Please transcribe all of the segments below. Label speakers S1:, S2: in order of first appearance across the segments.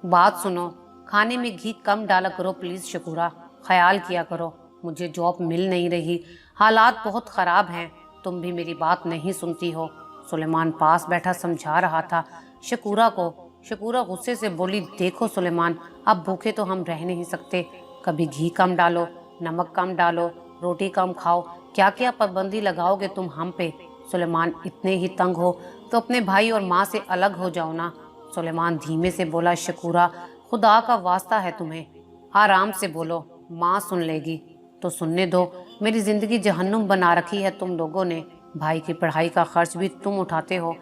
S1: बात सुनो, खाने में घी कम डाला करो प्लीज शकूरा, ख्याल किया करो, मुझे जॉब मिल नहीं रही, हालात बहुत खराब हैं, तुम भी मेरी बात नहीं सुनती हो। सुलेमान पास बैठा समझा रहा था शकूरा को। शकूरा गुस्से से बोली, देखो सुलेमान, अब भूखे तो हम रह नहीं सकते, कभी घी कम डालो, नमक कम डालो, रोटी कम खाओ, क्या क्या पाबंदी लगाओगे तुम हम पे। सुलेमान, इतने ही तंग हो तो अपने भाई और माँ से अलग हो जाओ ना। सुलेमान धीमे से बोला, शकूरा खुदा का वास्ता है तुम्हें, आराम से बोलो, माँ सुन लेगी तो सुनने दो, मेरी जिंदगी जहन्नुम बना रखी है तुम लोगों ने, भाई की पढ़ाई का खर्च भी तुम उठाते हो,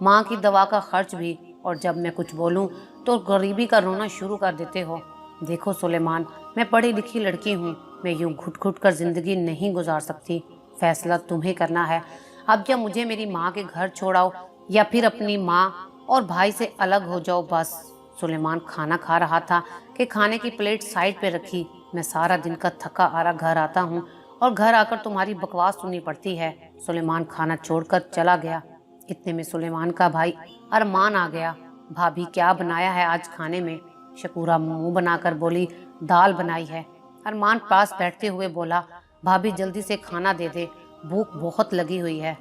S1: माँ की दवा का खर्च भी, और जब मैं कुछ बोलूँ तो गरीबी का रोना शुरू कर देते हो। देखो सुलेमान, मैं पढ़ी लिखी लड़की हूँ, मैं यूं घुट घुट कर जिंदगी नहीं गुजार सकती, फैसला तुम्हें करना है। अब या मुझे मेरी माँ के घर छोड़ाओ या फिर अपनी माँ और भाई से अलग हो जाओ बस। सुलेमान खाना खा रहा था कि खाने की प्लेट साइड पे रखी। मैं सारा दिन का थका हारा घर आता हूँ और घर आकर तुम्हारी बकवास सुननी पड़ती है। सुलेमान खाना छोड़कर चला गया। इतने में सुलेमान का भाई अरमान आ गया। भाभी क्या बनाया है आज खाने में? शकूरा मुंह बनाकर बोली, दाल बनाई है। अरमान पास बैठते हुए बोला, भाभी जल्दी से खाना दे दे, भूख बहुत लगी हुई है।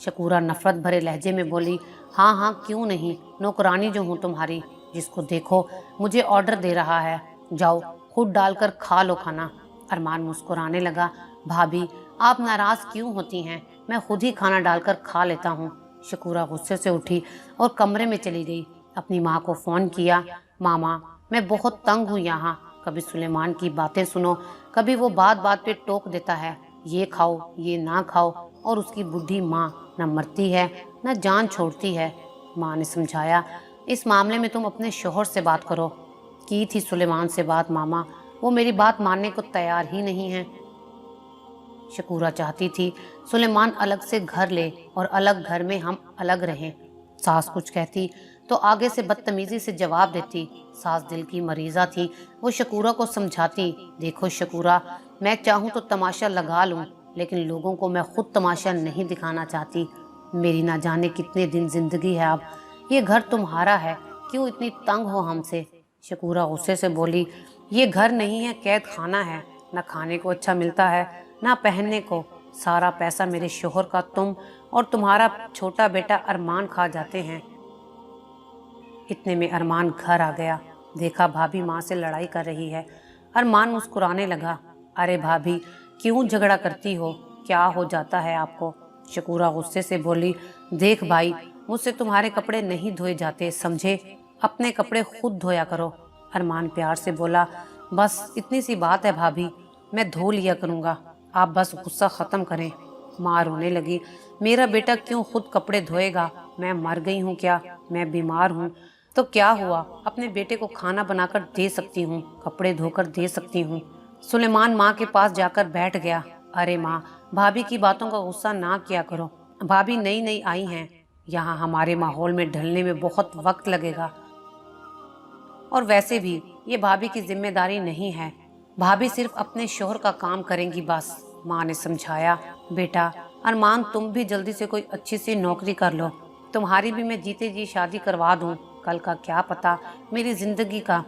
S1: शकूरा नफरत भरे लहजे में बोली, हाँ हाँ क्यों नहीं, नौकरानी जो हूँ तुम्हारी, जिसको देखो मुझे ऑर्डर दे रहा है, जाओ खुद डालकर खा लो खाना। अरमान मुस्कुराने लगा, भाभी आप नाराज क्यों होती हैं, मैं खुद ही खाना डालकर खा लेता हूँ। शकूरा गुस्से से उठी और कमरे में चली गई। अपनी माँ को फोन किया, मामा मैं बहुत तंग हूँ यहाँ, कभी सुलेमान की बातें सुनो, कभी वो बात बात पे टोक देता है, ये खाओ ये ना खाओ, और उसकी बुढ़ी माँ न मरती है न जान छोड़ती है। माँ ने समझाया, इस मामले में तुम अपने शोहर से बात करो। की थी सुलेमान से बात मामा, वो मेरी बात मानने को तैयार ही नहीं है। शकूरा चाहती थी सुलेमान अलग से घर ले और अलग घर में हम अलग रहें। सास कुछ कहती तो आगे से बदतमीजी से जवाब देती। सास दिल की मरीजा थी, वो शकूरा को समझाती, देखो शकूरा, मैं चाहूँ तो तमाशा लगा लूँ, लेकिन लोगों को मैं खुद तमाशा नहीं दिखाना चाहती। मेरी ना जाने कितने दिन जिंदगी है अब, ये घर तुम्हारा है, क्यों इतनी तंग हो हमसे। शकूरा गुस्से से बोली, ये घर नहीं है, कैद खाना है, ना खाने को अच्छा मिलता है ना पहनने को, सारा पैसा मेरे शोहर का तुम और तुम्हारा छोटा बेटा अरमान खा जाते हैं। इतने में अरमान घर आ गया। देखा भाभी माँ से लड़ाई कर रही है। अरमान मुस्कुराने लगा, अरे भाभी क्यों झगड़ा करती हो, क्या हो जाता है आपको? शकूरा गुस्से से बोली, देख भाई, मुझसे तुम्हारे कपड़े नहीं धोए जाते समझे, अपने कपड़े खुद धोया करो। अरमान प्यार से बोला, बस इतनी सी बात है भाभी, मैं धो लिया करूँगा, आप बस गुस्सा ख़त्म करें। माँ रोने लगी, मेरा बेटा क्यों खुद कपड़े धोएगा, मैं मर गई हूँ क्या, मैं बीमार हूँ तो क्या हुआ, अपने बेटे को खाना बनाकर दे सकती हूँ, कपड़े धोकर दे सकती हूँ। सुलेमान माँ के पास जाकर बैठ गया। अरे माँ, भाभी की बातों का गुस्सा ना किया करो, भाभी नई नई आई हैं, यहाँ हमारे माहौल में ढलने में बहुत वक्त लगेगा, और वैसे भी ये भाभी की जिम्मेदारी नहीं है, भाभी सिर्फ अपने शोहर का काम करेंगी बस। माँ ने समझाया, बेटा अरमान तुम भी जल्दी से कोई अच्छी सी नौकरी कर लो, तुम्हारी भी मैं जीते जी शादी करवा दूं, कल का क्या पता मेरी जिंदगी का।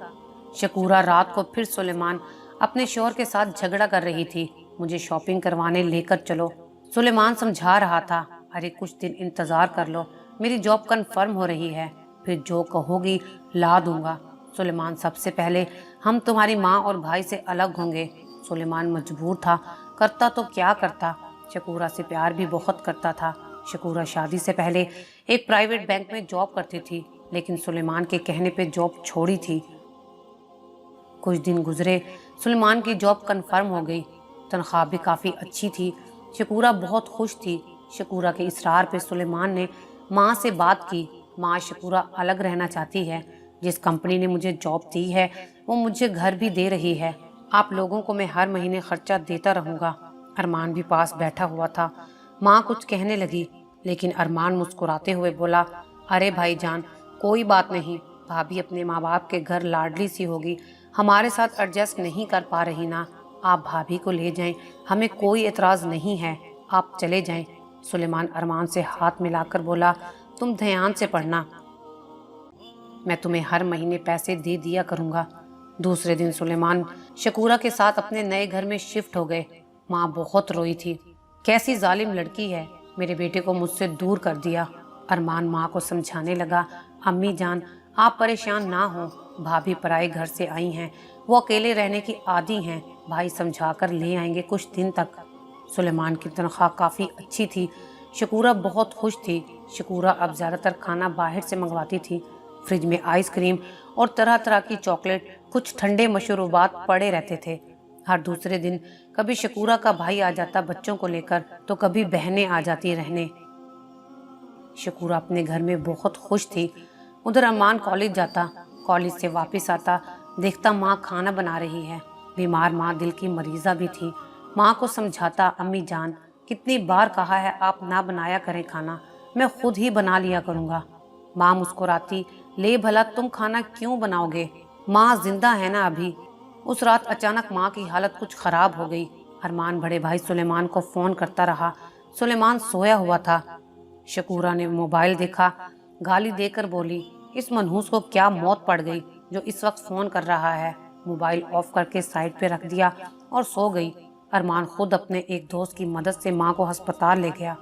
S1: शकूरा रात को फिर सुलेमान अपने शोहर के साथ झगड़ा कर रही थी, मुझे शॉपिंग करवाने लेकर चलो। सुलेमान समझा रहा था, अरे कुछ दिन इंतजार कर लो, मेरी जॉब कन्फर्म हो रही है, फिर जो कहोगी ला दूंगा। सुलेमान, सबसे पहले हम तुम्हारी माँ और भाई से अलग होंगे। सुलेमान मजबूर था, करता तो क्या करता, शकूरा से प्यार भी बहुत करता था। शकूरा शादी से पहले एक प्राइवेट बैंक में जॉब करती थी, लेकिन सुलेमान के कहने पे जॉब छोड़ी थी। कुछ दिन गुजरे, सुलेमान की जॉब कन्फर्म हो गई, तनख्वाह भी काफ़ी अच्छी थी। शकूरा बहुत खुश थी। शकूरा के इसरार पे सुलेमान ने माँ से बात की, माँ शकूरा अलग रहना चाहती है, जिस कंपनी ने मुझे जॉब दी है वो मुझे घर भी दे रही है, आप लोगों को मैं हर महीने खर्चा देता रहूँगा। अरमान भी पास बैठा हुआ था। माँ कुछ कहने लगी, लेकिन अरमान मुस्कुराते हुए बोला, अरे भाईजान कोई बात नहीं, भाभी अपने माँ बाप के घर लाडली सी होगी, हमारे साथ एडजस्ट नहीं कर पा रही ना, आप भाभी को ले जाएं, हमें कोई एतराज़ नहीं है, आप चले जाएं। सुलेमान अरमान से हाथ मिलाकर बोला, तुम ध्यान से पढ़ना। मैं तुम्हें हर महीने पैसे दे दिया करूँगा। दूसरे दिन सुलेमान शकूरा के साथ अपने नए घर में शिफ्ट हो गए। माँ बहुत रोई थी। कैसी जालिम लड़की है, मेरे बेटे को मुझसे दूर कर दिया। अरमान माँ को समझाने लगा, अम्मी जान आप परेशान ना हो, भाभी पराए घर से आई हैं, वो अकेले रहने की आदी हैं, भाई समझा कर ले आएंगे कुछ दिन तक। सुलेमान की तनख्वाह काफ़ी अच्छी थी। शकूरा बहुत खुश थी। शकूरा अब ज़्यादातर खाना बाहर से मंगवाती थी। फ्रिज में आइसक्रीम और तरह तरह की चॉकलेट, कुछ ठंडे मशरूबात पड़े रहते थे। हर दूसरे दिन कभी शकूरा का भाई आ जाता बच्चों को लेकर, तो कभी बहनें आ जाती रहने। शकूरा अपने घर में बहुत खुश थी। उधर अरमान कॉलेज जाता, कॉलेज से वापस आता, देखता माँ खाना बना रही है। बीमार माँ दिल की मरीज़ा भी थी। माँ को समझाता, अम्मी जान कितनी बार कहा है आप ना बनाया करें खाना, मैं खुद ही बना लिया करूँगा। माँ मुस्कुराती, ले भला तुम खाना क्यों बनाओगे, माँ जिंदा है ना अभी। उस रात अचानक माँ की हालत कुछ खराब हो गई। अरमान बड़े भाई सुलेमान को फ़ोन करता रहा। सुलेमान सोया हुआ था। शकूरा ने मोबाइल देखा, गाली देकर बोली, इस मनहूस को क्या मौत पड़ गई जो इस वक्त फ़ोन कर रहा है। मोबाइल ऑफ करके साइड पे रख दिया और सो गई। अरमान खुद अपने एक दोस्त की मदद से माँ को अस्पताल ले गया।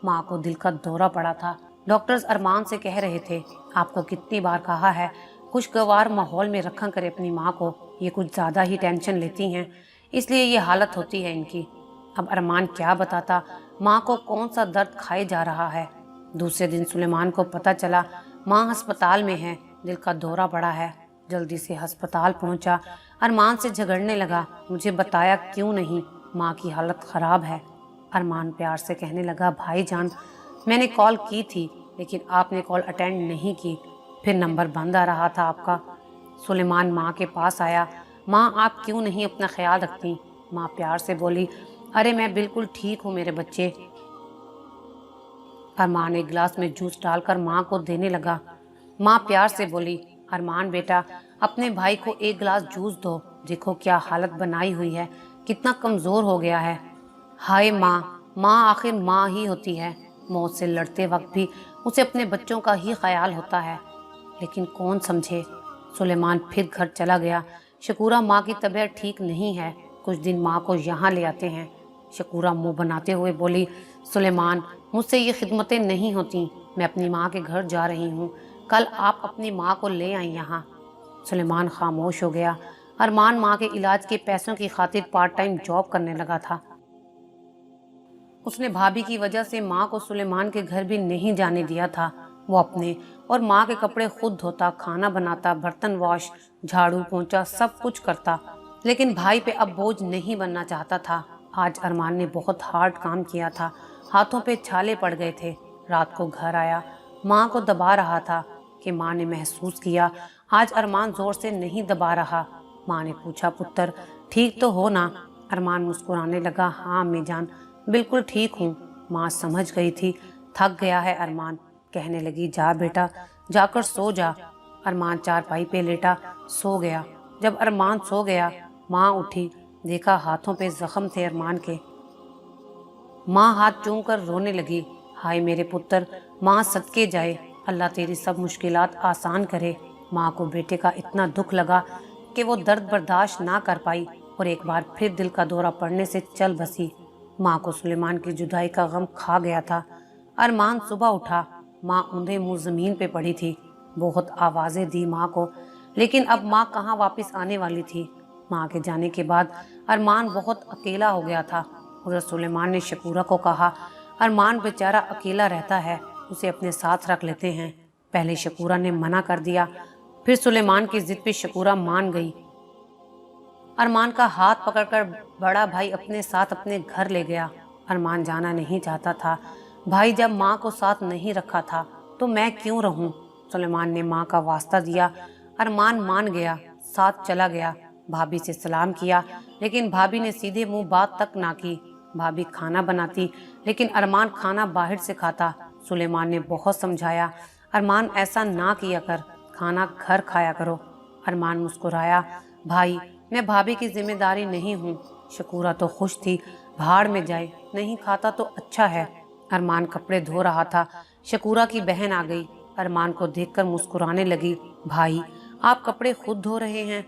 S1: माँ को दिल का दौरा पड़ा था। डॉक्टर्स अरमान से कह रहे थे, आपको कितनी बार कहा है खुशगवार माहौल में रखा करे अपनी माँ को, ये कुछ ज़्यादा ही टेंशन लेती हैं, इसलिए ये हालत होती है इनकी। अब अरमान क्या बताता माँ को कौन सा दर्द खाए जा रहा है। दूसरे दिन सुलेमान को पता चला माँ अस्पताल में है, दिल का दौरा पड़ा है। जल्दी से अस्पताल पहुंचा। अरमान से झगड़ने लगा, मुझे बताया क्यों नहीं, माँ की हालत खराब है। अरमान प्यार से कहने लगा, भाईजान मैंने कॉल की थी लेकिन आपने कॉल अटेंड नहीं की, फिर नंबर बंद आ रहा था आपका। सुलेमान माँ के पास आया, माँ आप क्यों नहीं अपना ख्याल रखती। माँ प्यार से बोली, अरे मैं बिल्कुल ठीक हूँ मेरे बच्चे। अरमान एक गिलास में जूस डालकर माँ को देने लगा। माँ प्यार से बोली, अरमान बेटा अपने भाई को एक गिलास जूस दो, देखो क्या हालत बनाई हुई है, कितना कमज़ोर हो गया है। हाय माँ, माँ आखिर माँ ही होती है, मौत से लड़ते वक्त भी उसे अपने बच्चों का ही ख्याल होता है, लेकिन कौन समझे। सुलेमान फिर घर चला गया। शकूरा माँ की तबीयत ठीक नहीं है, कुछ दिन माँ को यहाँ ले आते हैं। शकूरा मुंह बनाते हुए बोली, सुलेमान मुझसे ये खिदमतें नहीं होती, मैं अपनी माँ के घर जा रही हूँ, कल आप अपनी माँ को ले आई यहाँ। सुलेमान खामोश हो गया। अरमान माँ के इलाज के पैसों की खातिर पार्ट टाइम जॉब करने लगा था। उसने भाभी की वजह से माँ को सुलेमान के घर भी नहीं जाने दिया था। वो अपने और माँ के कपड़े खुद धोता, खाना बनाता, बर्तन वॉश, झाड़ू पोंछा सब कुछ करता, लेकिन भाई पे अब बोझ नहीं बनना चाहता था। आज अरमान ने बहुत हार्ड काम किया था, हाथों पे छाले पड़ गए थे। रात को घर आया, माँ को दबा रहा था कि माँ ने महसूस किया आज अरमान जोर से नहीं दबा रहा। माँ ने पूछा, पुत्र ठीक तो हो ना। अरमान मुस्कुराने लगा, हाँ अम्मी जान बिल्कुल ठीक हूँ। माँ समझ गई थी थक गया है अरमान, कहने लगी, जा बेटा जाकर सो जा। अरमान चारपाई पे लेटा सो गया। जब अरमान सो गया माँ उठी, देखा हाथों पे जख्म थे अरमान के। माँ हाथ चूम कर रोने लगी, हाय मेरे पुत्र, माँ सदके जाए, अल्लाह तेरी सब मुश्किलात आसान करे। माँ को बेटे का इतना दुख लगा कि वो दर्द बर्दाश्त ना कर पाई और एक बार फिर दिल का दौरा पड़ने से चल बसी। माँ को सुलेमान की जुदाई का गम खा गया था। अरमान सुबह उठा, माँ ऊंधे मुंह जमीन पे पड़ी थी। बहुत आवाज़ें दी माँ को, लेकिन अब माँ कहाँ वापस आने वाली थी। माँ के जाने के बाद अरमान बहुत अकेला हो गया था। उधर सुलेमान ने शकूरा को कहा, अरमान बेचारा अकेला रहता है, उसे अपने साथ रख लेते हैं। पहले शकूरा ने मना कर दिया, फिर सुलेमान की जिद पे शकूरा मान गई। अरमान का हाथ पकड़कर बड़ा भाई अपने साथ अपने घर ले गया। अरमान जाना नहीं चाहता था, भाई जब माँ को साथ नहीं रखा था तो मैं क्यों रहूं। सुलेमान ने माँ का वास्ता दिया। अरमान मान गया, साथ चला गया। भाभी से सलाम किया, लेकिन भाभी ने सीधे मुंह बात तक ना की। भाभी खाना बनाती, लेकिन अरमान खाना बाहर से खाता। सुलेमान ने बहुत समझाया, अरमान ऐसा ना किया कर, खाना घर खाया करो। अरमान मुस्कुराया, भाई मैं भाभी की जिम्मेदारी नहीं हूँ। शकूरा तो खुश थी, भाड़ में जाए, नहीं खाता तो अच्छा है। अरमान कपड़े धो रहा था, शकूरा की बहन आ गई। अरमान को देखकर मुस्कुराने लगी। भाई, आप कपड़े खुद धो रहे हैं?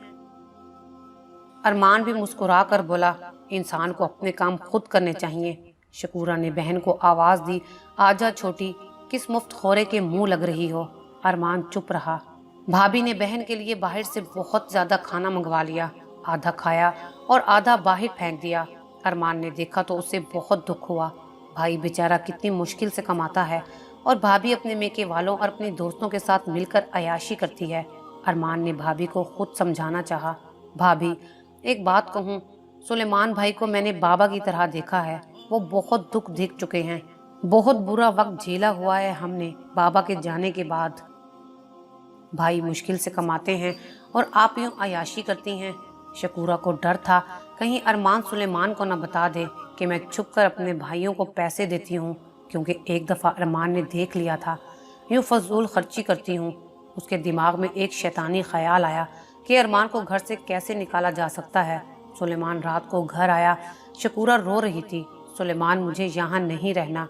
S1: अरमान भी मुस्कुरा कर बोला, इंसान को अपने काम खुद करने चाहिए। शकूरा ने बहन को आवाज दी, आजा छोटी, किस मुफ्त खोरे के मुंह लग रही हो। अरमान चुप रहा। भाभी ने बहन के लिए बाहर से बहुत ज्यादा खाना मंगवा लिया। आधा खाया और आधा बाहर फेंक दिया। अरमान ने देखा तो उसे बहुत दुख हुआ। भाई बेचारा कितनी मुश्किल से कमाता है और भाभी अपने मेके वालों और अपने दोस्तों के साथ मिलकर अयाशी करती है। अरमान ने भाभी को खुद समझाना चाहा। भाभी, एक बात कहूँ, सुलेमान भाई को मैंने बाबा की तरह देखा है। वो बहुत दुख देख चुके हैं, बहुत बुरा वक्त झेला हुआ है हमने बाबा के जाने के बाद। भाई मुश्किल से कमाते हैं और आप यूं अयाशी करती हैं। शकूरा को डर था कहीं अरमान सुलेमान को न बता दे कि मैं छुपकर अपने भाइयों को पैसे देती हूँ, क्योंकि एक दफ़ा अरमान ने देख लिया था यूं फजूल खर्ची करती हूँ। उसके दिमाग में एक शैतानी ख्याल आया कि अरमान को घर से कैसे निकाला जा सकता है। सुलेमान रात को घर आया। शकूरा रो रही थी, सुलेमान मुझे यहाँ नहीं रहना।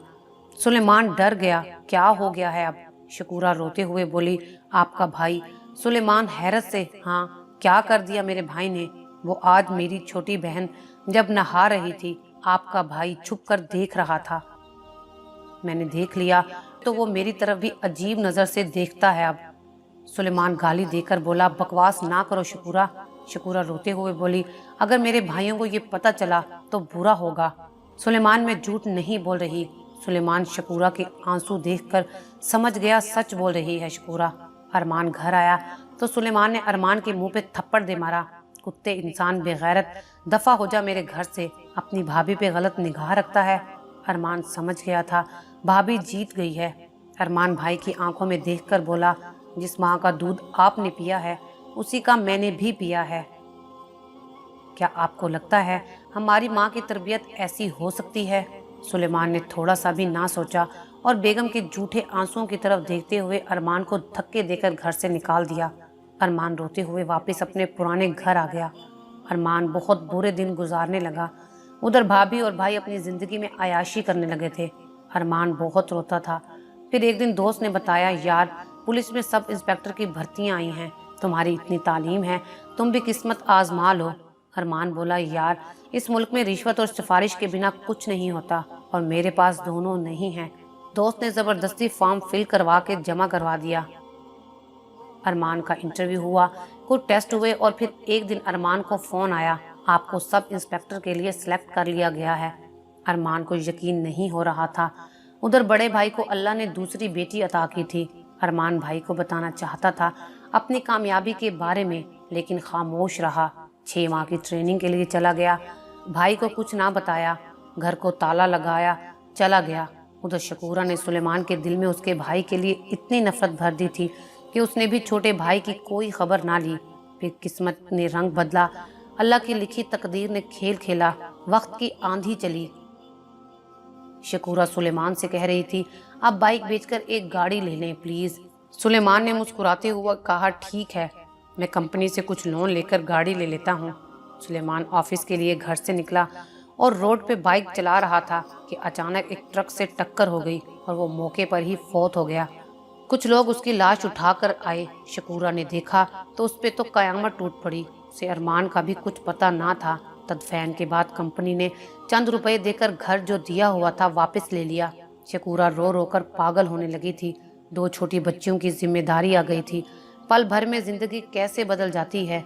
S1: सुलेमान डर गया, क्या हो गया है अब? शकूरा रोते हुए बोली, आपका भाई। सुलेमान हैरत से, हाँ, क्या कर दिया मेरे भाई ने? वो आज मेरी छोटी बहन जब नहा रही थी, आपका भाई छुप कर देख रहा था। मैंने देख लिया तो वो मेरी तरफ भी अजीब नज़र से देखता है अब। सुलेमान गाली देकर बोला, बकवास ना करो शकूरा। शकूरा रोते हुए बोली, अगर मेरे भाइयों को ये पता चला तो बुरा होगा। सुलेमान, मैं झूठ नहीं बोल रही। सुलेमान शकूरा के आंसू देखकर समझ गया सच बोल रही है शकूरा। अरमान घर आया तो सुलेमान ने अरमान के मुंह पे थप्पड़ दे मारा। कुत्ते इंसान, बेगैरत, दफा हो जा मेरे घर से, अपनी भाभी पे गलत निगाह रखता है। अरमान समझ गया था भाभी जीत गई है। अरमान भाई की आंखों में देखकर बोला, जिस माँ का दूध आपने पिया है उसी का मैंने भी पिया है। क्या आपको लगता है हमारी माँ की तरबियत ऐसी हो सकती है? सुलेमान ने थोड़ा सा भी ना सोचा और बेगम के झूठे आंसुओं की तरफ देखते हुए अरमान को धक्के देकर घर से निकाल दिया। अरमान रोते हुए वापस अपने पुराने घर आ गया। अरमान बहुत बुरे दिन गुजारने लगा। उधर भाभी और भाई अपनी जिंदगी में अयाशी करने लगे थे। अरमान बहुत रोता था। फिर एक दिन दोस्त ने बताया, यार, पुलिस में सब इंस्पेक्टर की भर्तियां आई हैं, तुम्हारी इतनी तालीम है, तुम भी किस्मत आजमा लो। अरमान बोला, यार, इस मुल्क में रिश्वत और सिफारिश के बिना कुछ नहीं होता और मेरे पास दोनों नहीं हैं। दोस्त ने ज़बरदस्ती फॉर्म फिल करवा के जमा करवा दिया। अरमान का इंटरव्यू हुआ, कुछ टेस्ट हुए और फिर एक दिन अरमान को फ़ोन आया, आपको सब इंस्पेक्टर के लिए सिलेक्ट कर लिया गया है। अरमान को यकीन नहीं हो रहा था। उधर बड़े भाई को अल्लाह ने दूसरी बेटी अता की थी। अरमान भाई को बताना चाहता था अपनी कामयाबी के बारे में, लेकिन खामोश रहा। 6 माह की ट्रेनिंग के लिए चला गया। भाई को कुछ ना बताया, घर को ताला लगाया, चला गया। उधर शकूरा ने सुलेमान के दिल में उसके भाई के लिए इतनी नफरत भर दी थी कि उसने भी छोटे भाई की कोई खबर ना ली। फिर किस्मत ने रंग बदला, अल्लाह की लिखी तकदीर ने खेल खेला, वक्त की आंधी चली। शकूरा सुलेमान से कह रही थी, अब बाइक बेचकर एक गाड़ी ले लें प्लीज़। सुलेमान ने मुस्कुराते हुए कहा, ठीक है, मैं कंपनी से कुछ लोन लेकर गाड़ी ले लेता हूँ। सुलेमान ऑफिस के लिए घर से निकला और रोड पे बाइक चला रहा था कि अचानक एक ट्रक से टक्कर हो गई और वो मौके पर ही फौत हो गया। कुछ लोग उसकी लाश उठाकर आए। शकूरा ने देखा तो उस पे तो कयामत टूट पड़ी। उसे अरमान का भी कुछ पता ना था। तदफैन के बाद कंपनी ने चंद रुपए देकर घर जो दिया हुआ था वापस ले लिया। शकूरा रो रो कर पागल होने लगी थी। 2 छोटी बच्चियों की जिम्मेदारी आ गई थी। पल भर में जिंदगी कैसे बदल जाती है।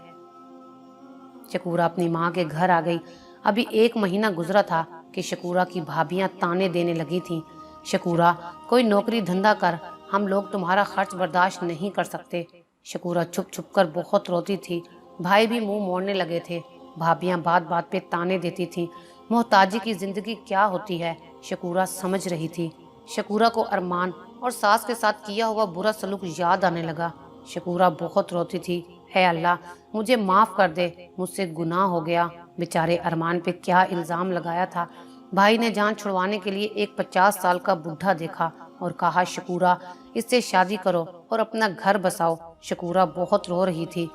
S1: शकूरा अपनी माँ के घर आ गई। अभी 1 महीना गुजरा था कि शकूरा की भाभियां ताने देने लगी थीं, शकूरा, कोई नौकरी धंधा कर, हम लोग तुम्हारा खर्च बर्दाश्त नहीं कर सकते। शकूरा छुप छुप कर बहुत रोती थी। भाई भी मुंह मोड़ने लगे थे। भाभियां बात बात पे ताने देती थीं। मोहताजी की जिंदगी क्या होती है शकूरा समझ रही थी। शकूरा को अरमान और सास के साथ किया हुआ बुरा सलूक याद आने लगा। शकूरा बहुत रोती थी, है अल्लाह, मुझे माफ़ कर दे, मुझसे गुनाह हो गया। बेचारे अरमान पे क्या इल्ज़ाम लगाया था। भाई ने जान छुड़वाने के लिए एक 50 साल का बुढ़ा देखा और कहा, शकूरा, इससे शादी करो और अपना घर बसाओ। शकूरा बहुत रो रही थी।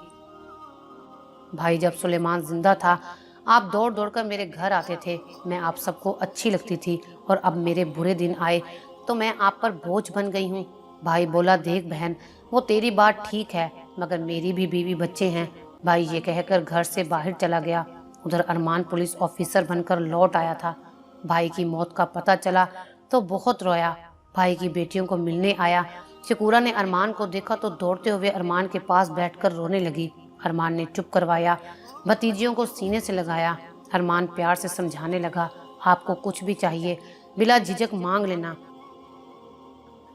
S1: भाई, जब सुलेमान जिंदा था आप दौड़ दौड़ कर मेरे घर आते थे, मैं आप सबको अच्छी लगती थी और अब मेरे बुरे दिन आए तो मैं आप पर बोझ बन गई हूँ। بھائی بولا دیکھ بہن، وہ تیری بات ٹھیک ہے مگر میری بھی بیوی بچے ہیں۔ بھائی یہ کہہ کر گھر سے باہر چلا گیا۔ ادھر ارمان پولیس آفیسر بن کر لوٹ آیا تھا۔ بھائی کی موت کا پتہ چلا تو بہت رویا۔ بھائی کی بیٹیوں کو ملنے آیا۔ شکورہ نے ارمان کو دیکھا تو دوڑتے ہوئے ارمان کے پاس بیٹھ کر رونے لگی۔ ارمان نے چپ کروایا، بھتیجیوں کو سینے سے لگایا۔ ارمان پیار سے سمجھانے لگا، آپ کو کچھ بھی چاہیے بلا جھجک مانگ لینا۔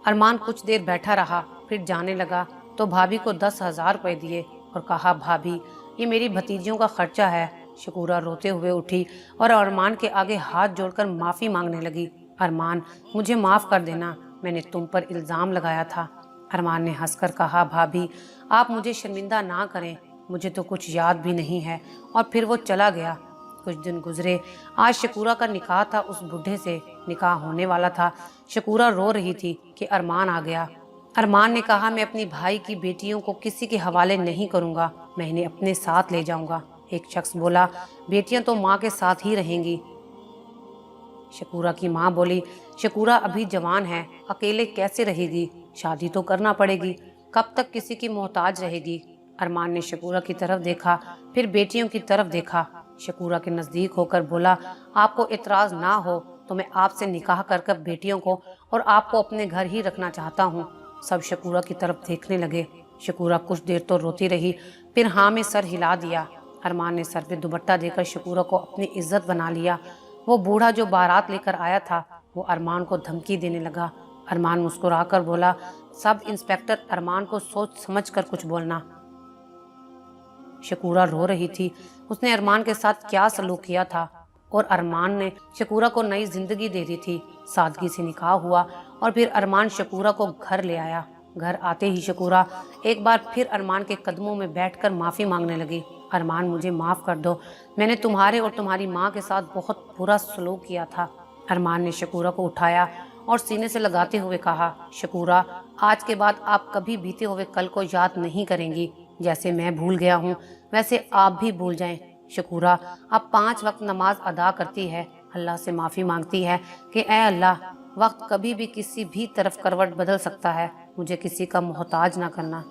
S1: ارمان کچھ دیر بیٹھا رہا، پھر جانے لگا تو بھابھی کو 10,000 روپے دیے اور کہا، بھابھی یہ میری بھتیجیوں کا خرچہ ہے۔ شکورہ روتے ہوئے اٹھی اور ارمان کے آگے ہاتھ جوڑ کر معافی مانگنے لگی۔ ارمان مجھے معاف کر دینا، میں نے تم پر الزام لگایا تھا۔ ارمان نے ہنس کر کہا، بھابھی آپ مجھے شرمندہ نہ کریں، مجھے تو کچھ یاد بھی نہیں ہے۔ اور پھر وہ چلا گیا۔ کچھ دن گزرے، آج شکورہ کا نکاح تھا، اس بڈھے سے نکاح ہونے والا تھا۔ شکورہ رو رہی تھی کہ ارمان آ گیا۔ ارمان نے کہا، میں اپنی بھائی کی بیٹیوں کو کسی کے حوالے نہیں کروں گا، میں انہیں اپنے ساتھ لے جاؤں گا۔ ایک شخص بولا، بیٹیاں تو ماں کے ساتھ ہی رہیں گی۔ شکورہ کی ماں بولی، شکورہ ابھی جوان ہے، اکیلے کیسے رہے گی؟ شادی تو کرنا پڑے گی، کب تک کسی کی محتاج رہے گی؟ ارمان نے شکورہ کی طرف دیکھا، پھر بیٹیوں کی طرف دیکھا۔ شکورہ کے نزدیک ہو کر بولا، آپ کو اعتراض نہ ہو تو میں آپ سے نکاح کر کر بیٹیوں کو اور آپ کو اپنے گھر ہی رکھنا چاہتا ہوں۔ سب شکورہ کی طرف دیکھنے لگے۔ شکورہ کچھ دیر تو روتی رہی، پھر ہاں میں سر ہلا دیا۔ ارمان نے سر پہ دوپٹہ دے کر شکورہ کو اپنی عزت بنا لیا۔ وہ بوڑھا جو بارات لے کر آیا تھا وہ ارمان کو دھمکی دینے لگا۔ ارمان مسکرا کر بولا، سب انسپکٹر ارمان کو سوچ سمجھ کر کچھ بولنا۔ شکورہ رو رہی تھی، اس نے ارمان کے ساتھ کیا سلوک کیا تھا، اور ارمان نے شکورہ کو نئی زندگی دے دی تھی۔ سادگی سے نکاح ہوا اور پھر ارمان شکورہ کو گھر لے آیا۔ گھر آتے ہی شکورہ ایک بار پھر ارمان کے قدموں میں بیٹھ کر معافی مانگنے لگی۔ ارمان مجھے معاف کر دو، میں نے تمہارے اور تمہاری ماں کے ساتھ بہت برا سلوک کیا تھا۔ ارمان نے شکورہ کو اٹھایا اور سینے سے لگاتے ہوئے کہا، شکورہ آج کے بعد آپ کبھی بیتے ہوئے کل کو یاد نہیں کریں گی۔ جیسے میں بھول گیا ہوں ویسے آپ بھی بھول جائیں۔ شکورہ اب 5 وقت نماز ادا کرتی ہے، اللہ سے معافی مانگتی ہے کہ اے اللہ، وقت کبھی بھی کسی بھی طرف کروٹ بدل سکتا ہے، مجھے کسی کا محتاج نہ کرنا۔